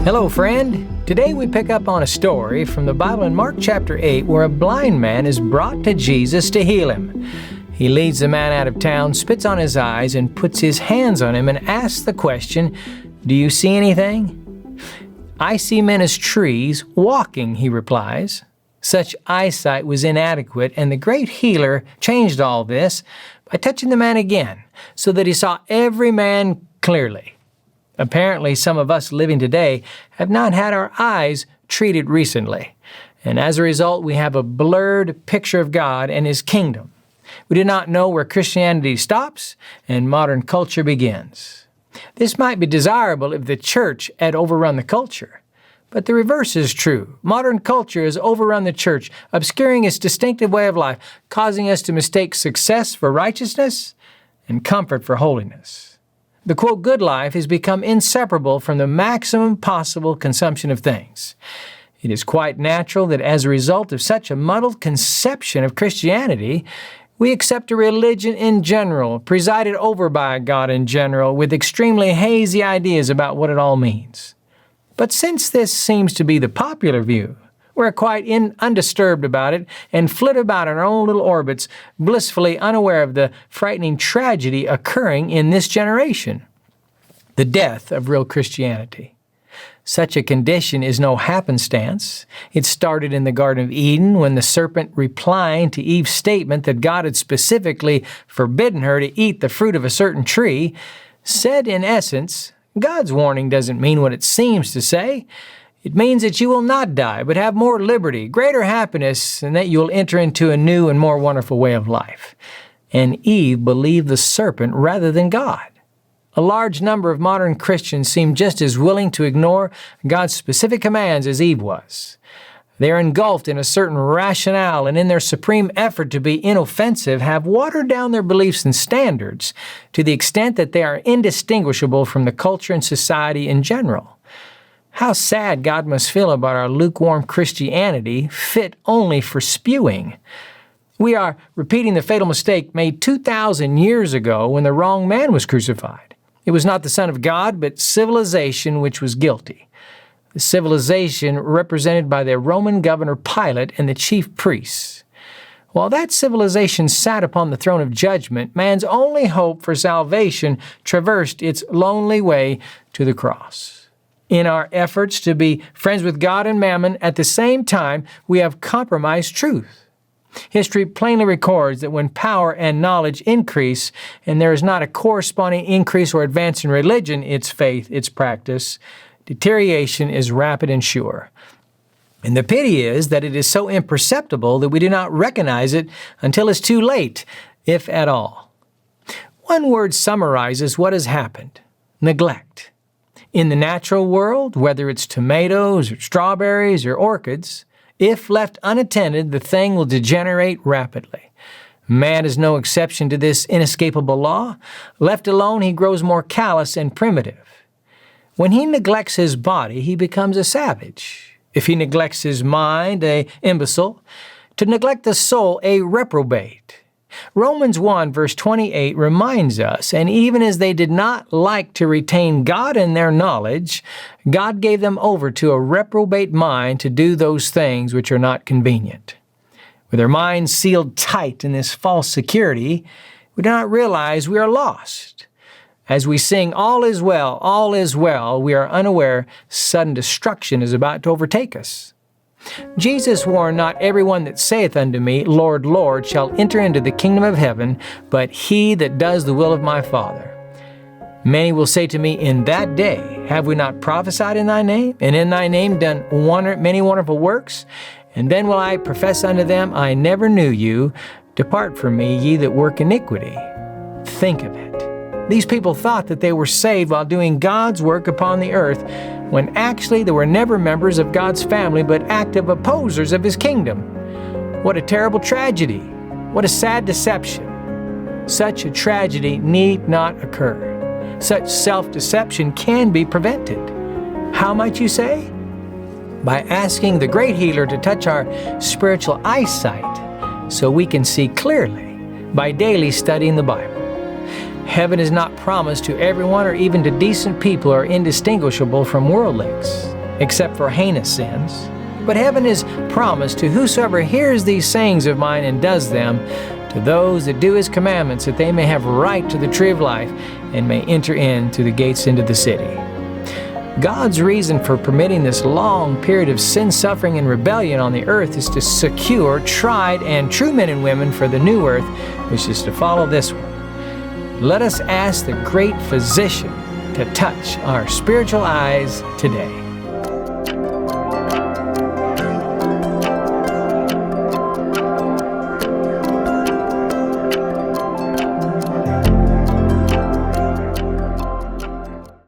Hello, friend. Today we pick up on a story from the Bible in Mark chapter 8 where a blind man is brought to Jesus to heal him. He leads the man out of town, spits on his eyes, and puts his hands on him and asks the question, "Do you see anything?" "I see men as trees walking," he replies. Such eyesight was inadequate, and the great healer changed all this by touching the man again, so that he saw every man clearly. Apparently, some of us living today have not had our eyes treated recently, and as a result, we have a blurred picture of God and His kingdom. We do not know where Christianity stops and modern culture begins. This might be desirable if the church had overrun the culture. But the reverse is true. Modern culture has overrun the church, obscuring its distinctive way of life, causing us to mistake success for righteousness and comfort for holiness. The quote, good life has become inseparable from the maximum possible consumption of things. It is quite natural that as a result of such a muddled conception of Christianity, we accept a religion in general, presided over by a God in general, with extremely hazy ideas about what it all means. But since this seems to be the popular view, we're quite undisturbed about it and flit about in our own little orbits, blissfully unaware of the frightening tragedy occurring in this generation, the death of real Christianity. Such a condition is no happenstance. It started in the Garden of Eden when the serpent, replying to Eve's statement that God had specifically forbidden her to eat the fruit of a certain tree, said in essence, God's warning doesn't mean what it seems to say. It means that you will not die, but have more liberty, greater happiness, and that you will enter into a new and more wonderful way of life. And Eve believed the serpent rather than God. A large number of modern Christians seem just as willing to ignore God's specific commands as Eve was. They are engulfed in a certain rationale and in their supreme effort to be inoffensive have watered down their beliefs and standards to the extent that they are indistinguishable from the culture and society in general. How sad God must feel about our lukewarm Christianity fit only for spewing. We are repeating the fatal mistake made 2,000 years ago when the wrong man was crucified. It was not the Son of God, but civilization which was guilty. The civilization represented by the Roman governor Pilate and the chief priests. While that civilization sat upon the throne of judgment, man's only hope for salvation traversed its lonely way to the cross. In our efforts to be friends with God and mammon, at the same time, we have compromised truth. History plainly records that when power and knowledge increase, and there is not a corresponding increase or advance in religion, its faith, its practice, deterioration is rapid and sure. And the pity is that it is so imperceptible that we do not recognize it until it's too late, if at all. One word summarizes what has happened: neglect. In the natural world, whether it's tomatoes or strawberries or orchids, if left unattended, the thing will degenerate rapidly. Man is no exception to this inescapable law. Left alone, he grows more callous and primitive. When he neglects his body, he becomes a savage. If he neglects his mind, an imbecile. To neglect the soul, a reprobate. Romans 1 verse 28 reminds us, and even as they did not like to retain God in their knowledge, God gave them over to a reprobate mind to do those things which are not convenient. With our minds sealed tight in this false security, we do not realize we are lost. As we sing, all is well, we are unaware sudden destruction is about to overtake us. Jesus warned, not everyone that saith unto me, Lord, Lord, shall enter into the kingdom of heaven, but he that does the will of my Father. Many will say to me in that day, have we not prophesied in thy name, and in thy name done many wonderful works? And then will I profess unto them, I never knew you. Depart from me, ye that work iniquity. Think of it. These people thought that they were saved while doing God's work upon the earth, when actually they were never members of God's family, but active opposers of His kingdom. What a terrible tragedy. What a sad deception. Such a tragedy need not occur. Such self-deception can be prevented. How might you say? By asking the great healer to touch our spiritual eyesight so we can see clearly by daily studying the Bible. Heaven is not promised to everyone or even to decent people who are indistinguishable from worldlings. except for heinous sins. But heaven is promised to whosoever hears these sayings of mine and does them, to those that do His commandments, that they may have right to the tree of life and may enter in through the gates into the city. God's reason for permitting this long period of sin, suffering, and rebellion on the earth is to secure tried and true men and women for the new earth, which is to follow this one. Let us ask the great Physician to touch our spiritual eyes today.